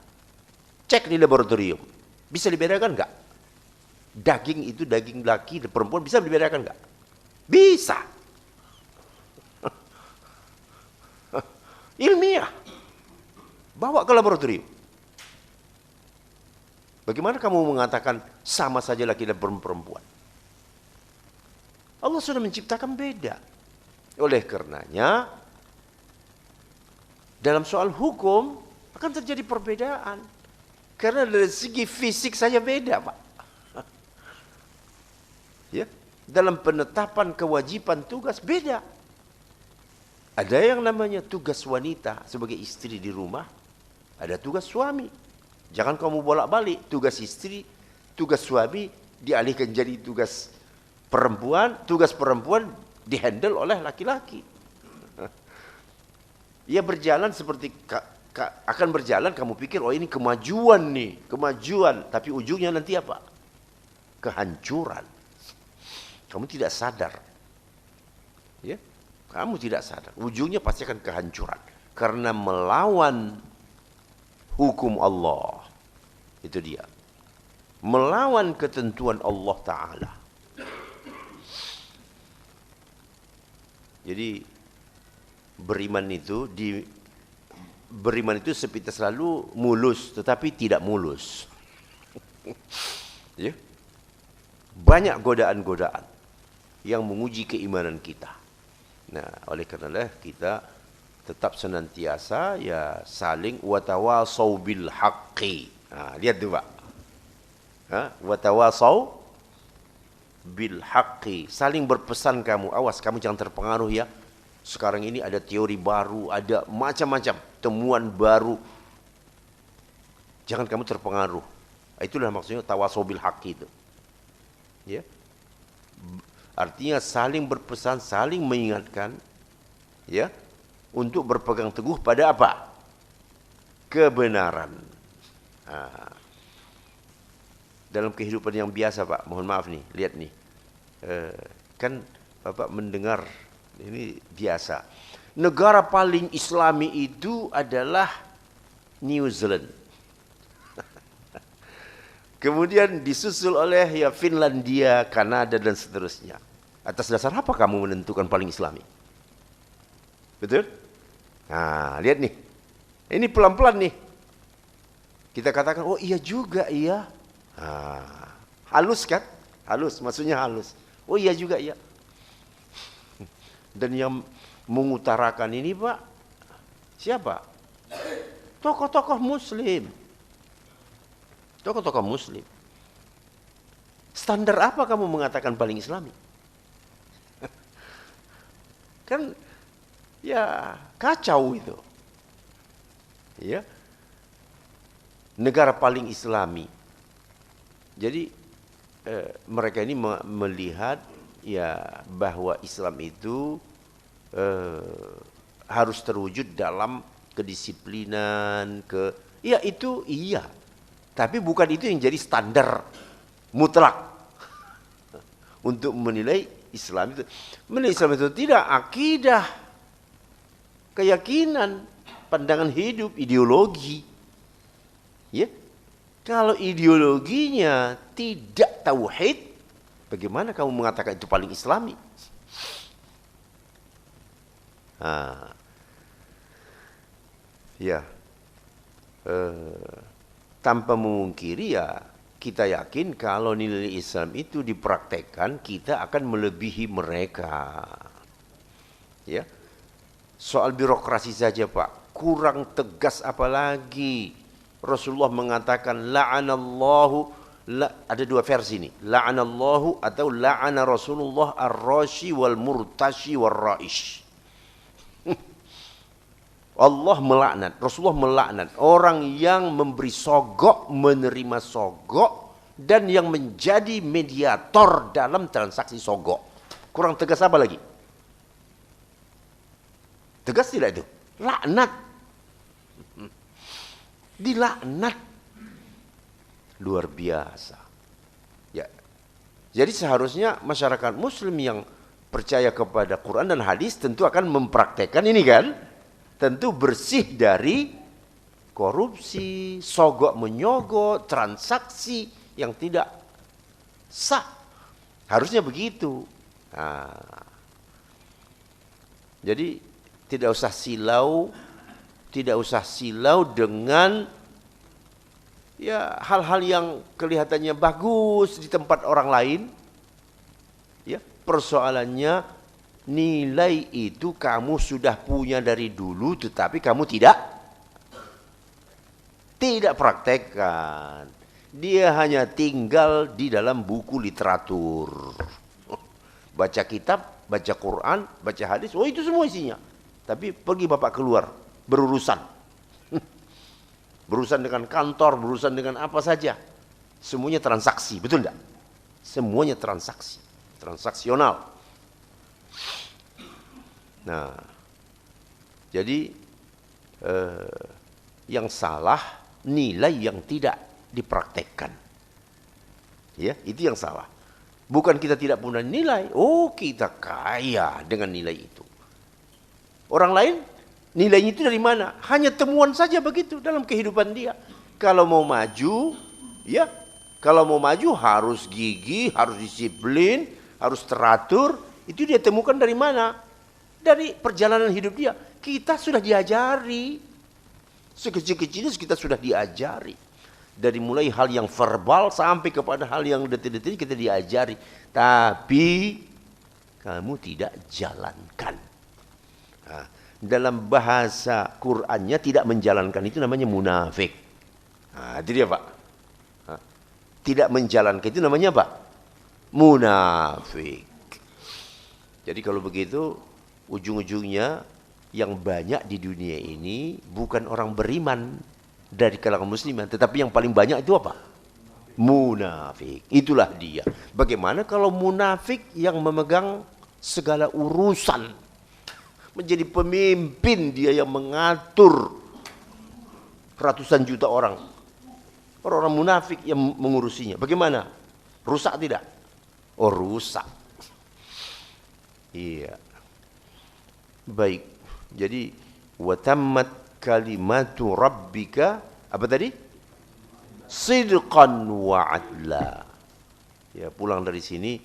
cek di laboratorium, Bisa dibedakan nggak? Daging itu daging laki dan perempuan bisa dibedakan nggak? Bisa. Ilmiah. Bawa ke laboratorium. Bagaimana kamu mengatakan sama saja laki dan perempuan? Allah sudah menciptakan beda. Oleh karenanya, dalam soal hukum akan terjadi perbedaan. Karena dari segi fisik saja beda, Pak. Ya, dalam penetapan kewajiban tugas beda. Ada yang namanya tugas wanita sebagai istri di rumah, ada tugas suami. Jangan kamu bolak-balik, tugas istri, tugas suami dialihkan jadi tugas perempuan dihandle oleh laki-laki. Ia berjalan seperti akan berjalan, kamu pikir oh ini kemajuan nih, kemajuan, tapi ujungnya nanti apa? Kehancuran. Kamu tidak sadar. Ya? Kamu tidak sadar, ujungnya pasti akan kehancuran karena melawan hukum Allah. Itu dia. Melawan ketentuan Allah Ta'ala. Jadi beriman itu seperti selalu mulus tetapi tidak mulus. Ya. Banyak godaan-godaan yang menguji keimanan kita. Nah, oleh karena kita tetap senantiasa ya saling watawasau bil haqqi. Lihat tu Pak. Watawasau bil haqqi. Saling berpesan kamu, awas kamu jangan terpengaruh ya. Sekarang ini ada teori baru, ada macam-macam temuan baru. Jangan kamu terpengaruh. Itulah maksudnya tawasau bil haqqi itu. Ya. Artinya saling berpesan, saling mengingatkan, ya, untuk berpegang teguh pada apa? Kebenaran. Dalam kehidupan yang biasa, Pak, mohon maaf nih, lihat nih, kan Bapak mendengar ini biasa. Negara paling Islami itu adalah New Zealand. Kemudian disusul oleh ya Finlandia, Kanada dan seterusnya. Atas dasar apa kamu menentukan paling Islami? Betul? Nah, lihat nih. Ini pelan-pelan nih. Kita katakan, oh iya juga, iya. Halus kan? Halus, maksudnya halus. Oh iya juga, iya. Dan yang mengutarakan ini, Pak, siapa? Tokoh-tokoh Muslim. Tokoh-tokoh Muslim. Standar apa kamu mengatakan paling Islami? Kan ya kacau itu. Ya. Negara paling Islami. Jadi mereka ini melihat ya bahwa Islam itu harus terwujud dalam kedisiplinan, ya itu iya. Tapi bukan itu yang jadi standar mutlak untuk menilai Islam itu. Menilai Islam itu tidak akidah, keyakinan, pandangan hidup, ideologi. Ya, kalau ideologinya tidak tauhid, bagaimana kamu mengatakan itu paling Islami? Ya, tanpa memungkiri ya kita yakin kalau nilai Islam itu dipraktekkan kita akan melebihi mereka. Ya, soal birokrasi saja Pak, kurang tegas apalagi. Rasulullah mengatakan la'anallahu, ada dua versi ini, la'anallahu atau la'ana Rasulullah ar-rashi wal murtashi wal ra'ish. Allah melaknat, Rasulullah melaknat orang yang memberi sogok, menerima sogok, dan yang menjadi mediator dalam transaksi sogok. Kurang tegas apa lagi? Tegas tidak itu? Laknat. Dilaknat. Luar biasa. Ya. Jadi seharusnya masyarakat Muslim yang percaya kepada Quran dan hadis tentu akan mempraktekkan ini kan? Tentu bersih dari korupsi, sogok menyogok, transaksi yang tidak sah. Harusnya begitu. Nah, jadi tidak usah silau dengan ya hal-hal yang kelihatannya bagus di tempat orang lain. Ya, persoalannya nilai itu kamu sudah punya dari dulu, tetapi kamu tidak praktekkan. Dia hanya tinggal di dalam buku literatur. Baca kitab, baca Quran, baca hadis, oh itu semua isinya. Tapi pergi bapak keluar, berurusan. Berurusan dengan kantor, berurusan dengan apa saja. Semuanya transaksi, betul enggak? Semuanya transaksi, transaksional. Nah, jadi yang salah nilai yang tidak dipraktekkan. Ya, itu yang salah. Bukan kita tidak punya nilai, oh kita kaya dengan nilai itu. Orang lain nilainya itu dari mana? Hanya temuan saja begitu dalam kehidupan dia. Kalau mau maju, ya, kalau mau maju harus gigih, harus disiplin, harus teratur. Itu dia temukan dari mana? Dari perjalanan hidup dia. Kita sudah diajari. Sekecil-kecilnya kita sudah diajari. Dari mulai hal yang verbal sampai kepada hal yang detik-detik kita diajari. Tapi kamu tidak jalankan. Nah, dalam bahasa Qur'annya tidak menjalankan itu namanya munafik. Nah, itu dia Pak. Nah, tidak menjalankan itu namanya apa? Munafik. Jadi kalau begitu ujung-ujungnya yang banyak di dunia ini bukan orang beriman dari kalangan muslimin, tetapi yang paling banyak itu apa? Munafik. Itulah dia. Bagaimana kalau munafik yang memegang segala urusan, menjadi pemimpin, dia yang mengatur ratusan juta orang. Orang-orang munafik yang mengurusinya. Bagaimana? Rusak tidak? Oh, rusak. Iya. Baik. Jadi watammat kalimatu rabbika apa tadi? Sidqan wa adla. Ya, pulang dari sini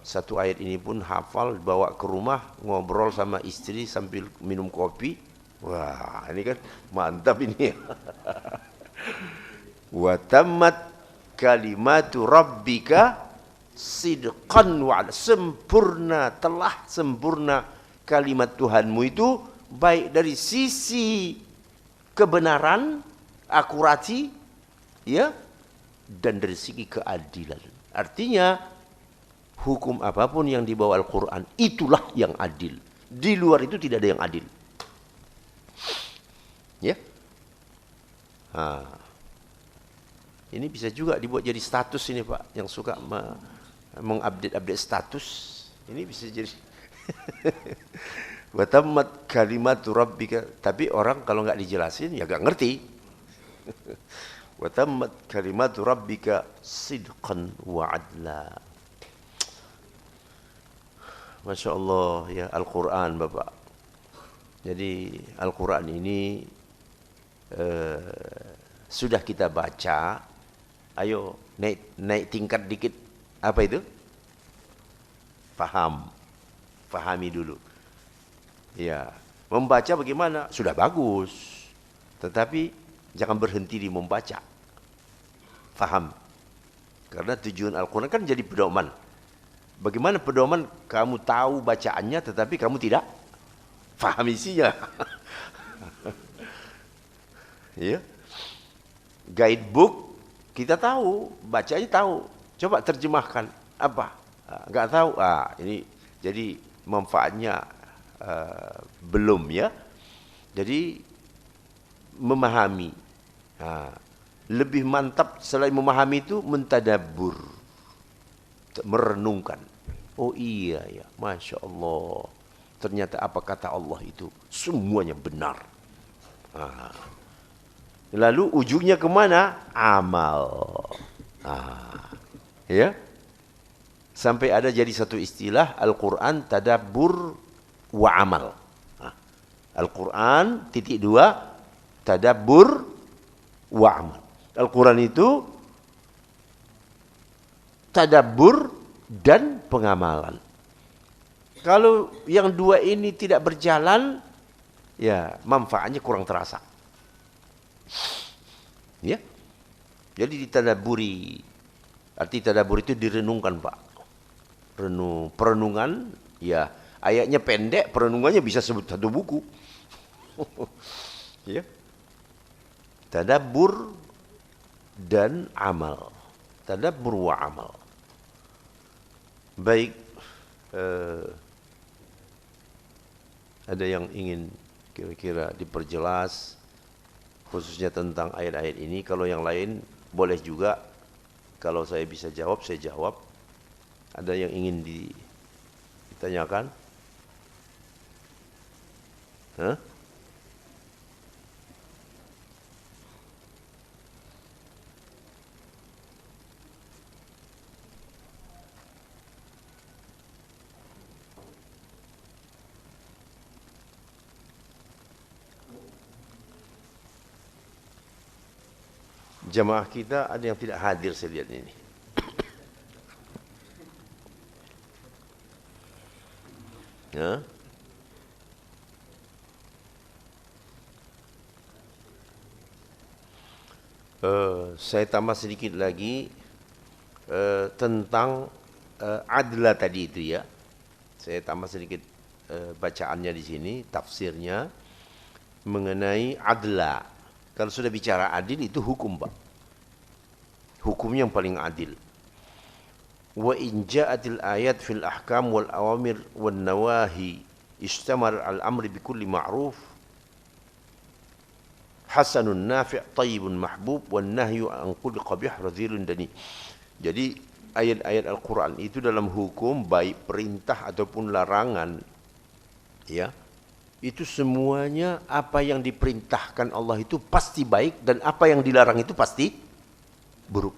satu ayat ini pun hafal, bawa ke rumah, ngobrol sama istri sambil minum kopi. Wah, ini kan mantap ini. Watammat kalimatu rabbika sidqan wa adla. Sempurna, telah sempurna kalimat Tuhanmu itu, baik dari sisi kebenaran, akurasi, ya, dan dari segi keadilan. Artinya hukum apapun yang dibawa Al-Quran itulah yang adil. Di luar itu tidak ada yang adil. Ya, ini bisa juga dibuat jadi status ini Pak, yang suka mengupdate status. Ini bisa jadi. Watammat kalimatu rabbika, tapi orang kalau nggak dijelasin ya nggak ngerti. Watammat kalimatu rabbika sidqan wa adla. Masya Allah ya, Al-Quran Bapak. Jadi Al-Quran ini sudah kita baca. Ayo naik tingkat dikit. Apa itu? Pahami dulu. Ya, membaca bagaimana? Sudah bagus. Tetapi jangan berhenti di membaca. Faham. Karena tujuan Al-Quran kan jadi pedoman. Bagaimana pedoman? Kamu tahu bacaannya tetapi kamu tidak faham isinya. Ya. Guidebook kita tahu, bacanya tahu. Coba terjemahkan apa? Enggak tahu. Ini jadi manfaatnya belum ya. Jadi memahami. Lebih mantap selain memahami itu mentadabbur, merenungkan. Oh iya ya, Masya Allah. Ternyata apa kata Allah itu semuanya benar. Lalu ujungnya kemana? Amal. Ya. Sampai ada jadi satu istilah Al-Quran tadabbur wa amal. Al-Quran ;2 tadabbur wa amal. Al-Quran itu tadabbur dan pengamalan. Kalau yang dua ini tidak berjalan, ya manfaatnya kurang terasa. Ya. Jadi ditadaburi. Arti tadabbur itu direnungkan, Pak. Perenungan, ya ayatnya pendek, perenungannya bisa sebut satu buku. Ya. Tadabbur dan amal. Tadabbur wa amal. Baik, ada yang ingin kira-kira diperjelas khususnya tentang ayat-ayat ini? Kalau yang lain boleh juga. Kalau saya bisa jawab, saya jawab. Ada yang ingin ditanyakan? Hah? Jamaah kita ada yang tidak hadir, saya lihat ini. Ya. Saya tambah sedikit lagi tentang adla tadi itu ya. Saya tambah sedikit bacaannya di sini, tafsirnya mengenai adla. Kalau sudah bicara adil itu hukum, Pak. Hukumnya yang paling adil. Wa in ja'atil ayat fil ahkam wal awamir wan nawahi istamar al amri bi kulli ma'ruf hasanun nafi' tayyibun mahbub wan nahyu an kulli qabih radhilun dani. Jadi ayat-ayat Al-Qur'an itu dalam hukum baik perintah ataupun larangan, ya. Itu semuanya apa yang diperintahkan Allah itu pasti baik dan apa yang dilarang itu pasti buruk.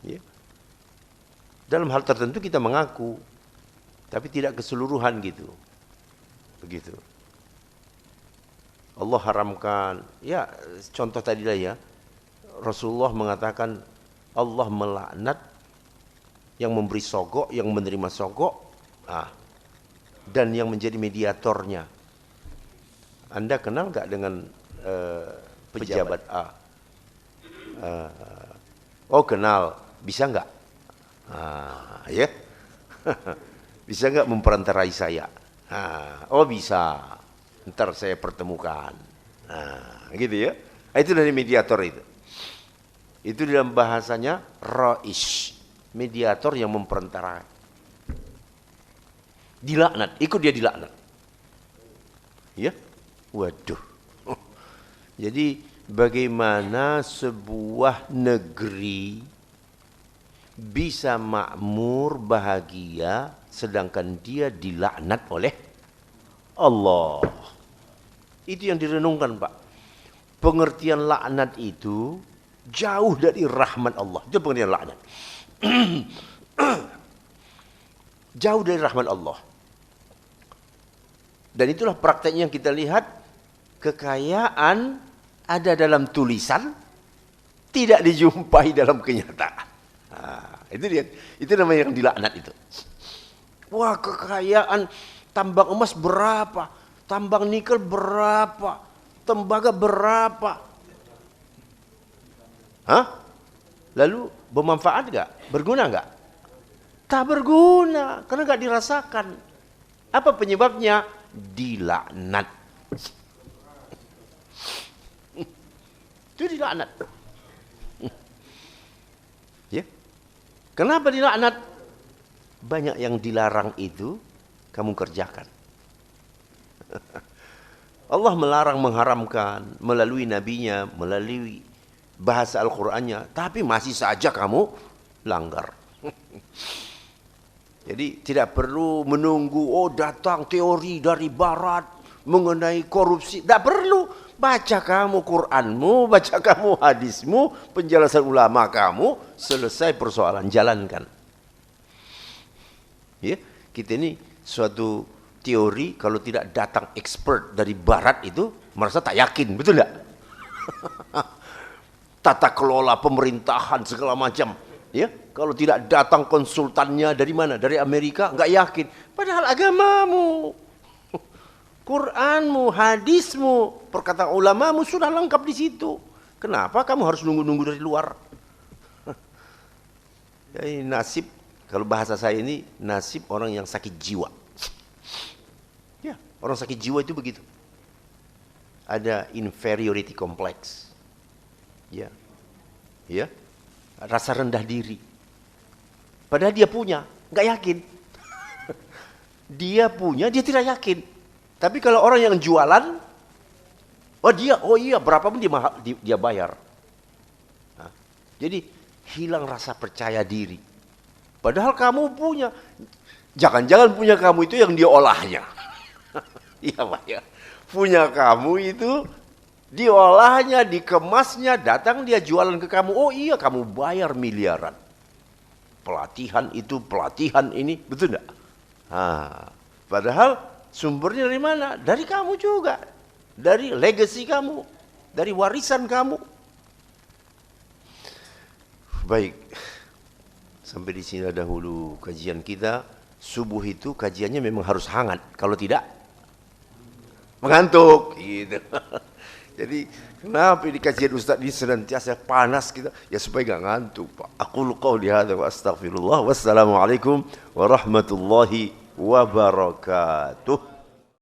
Ya. Dalam hal tertentu kita mengaku, tapi tidak keseluruhan gitu. Begitu. Allah haramkan, ya contoh tadi lah ya. Rasulullah mengatakan Allah melaknat yang memberi sogok, yang menerima sogok, dan yang menjadi mediatornya. Anda kenal nggak dengan pejabat A? Oh kenal, bisa nggak? Ya, bisa nggak memperantarai saya? Oh bisa, ntar saya pertemukan. Gitu ya. Itu dari mediator itu. Itu dalam bahasanya Rais, mediator yang memperantarai. Dilaknat, ikut dia dilaknat. Ya, waduh. Jadi bagaimana sebuah negeri bisa makmur, bahagia, sedangkan dia dilaknat oleh Allah. Itu yang direnungkan, Pak. Pengertian laknat itu jauh dari rahmat Allah. Itu pengertian laknat. Jauh dari rahmat Allah. Dan itulah prakteknya yang kita lihat, kekayaan ada dalam tulisan, tidak dijumpai dalam kenyataan. Itu dia, itu namanya yang dilaknat itu. Wah, kekayaan tambang emas berapa, tambang nikel berapa, tembaga berapa. Lalu bermanfaat enggak? Berguna enggak? Tak berguna, karena enggak dirasakan. Apa penyebabnya? Dilaknat. Itu dilaknat. Ya. Kenapa dilaknat? Banyak yang dilarang itu kamu kerjakan. Allah melarang, mengharamkan melalui nabinya, melalui bahasa Al-Qur'annya, tapi masih saja kamu langgar. Jadi tidak perlu menunggu datang teori dari barat mengenai korupsi. Tidak perlu. Baca kamu Qur'anmu, baca kamu hadismu, penjelasan ulama kamu, selesai persoalan, jalankan. Ya, kita ini suatu teori kalau tidak datang expert dari barat itu merasa tak yakin, betul enggak? Tata kelola pemerintahan segala macam, ya. Kalau tidak datang konsultannya dari mana? Dari Amerika, enggak yakin. Padahal agamamu, Quranmu, hadismu, perkataan ulamamu sudah lengkap di situ. Kenapa kamu harus nunggu-nunggu dari luar? Jadi nasib, kalau bahasa saya ini, nasib orang yang sakit jiwa. Ya, orang sakit jiwa itu begitu. Ada inferiority complex. Ya. Ya. Rasa rendah diri. Padahal dia punya, nggak yakin. Dia punya, dia tidak yakin. Tapi kalau orang yang jualan, oh iya, berapapun dia bayar. Nah, jadi hilang rasa percaya diri. Padahal kamu punya. Jangan-jangan punya kamu itu yang dia olahnya. Iya Pak ya. Punya kamu itu diolahnya, dikemasnya, datang dia jualan ke kamu. Oh iya, kamu bayar miliaran. Pelatihan itu, pelatihan ini, betul enggak? Nah, padahal sumbernya dari mana? Dari kamu juga. Dari legacy kamu, dari warisan kamu. Baik. Sampai di sini dahulu kajian kita. Subuh itu kajiannya memang harus hangat. Kalau tidak mengantuk gitu. Jadi kenapa di kajian Ustaz ini senantiasa panas kita? Ya supaya enggak ngantuk, Pak. Aqulu qauli hadza wa astaghfirullah. Wassalamualaikum warahmatullahi wabarakatuh.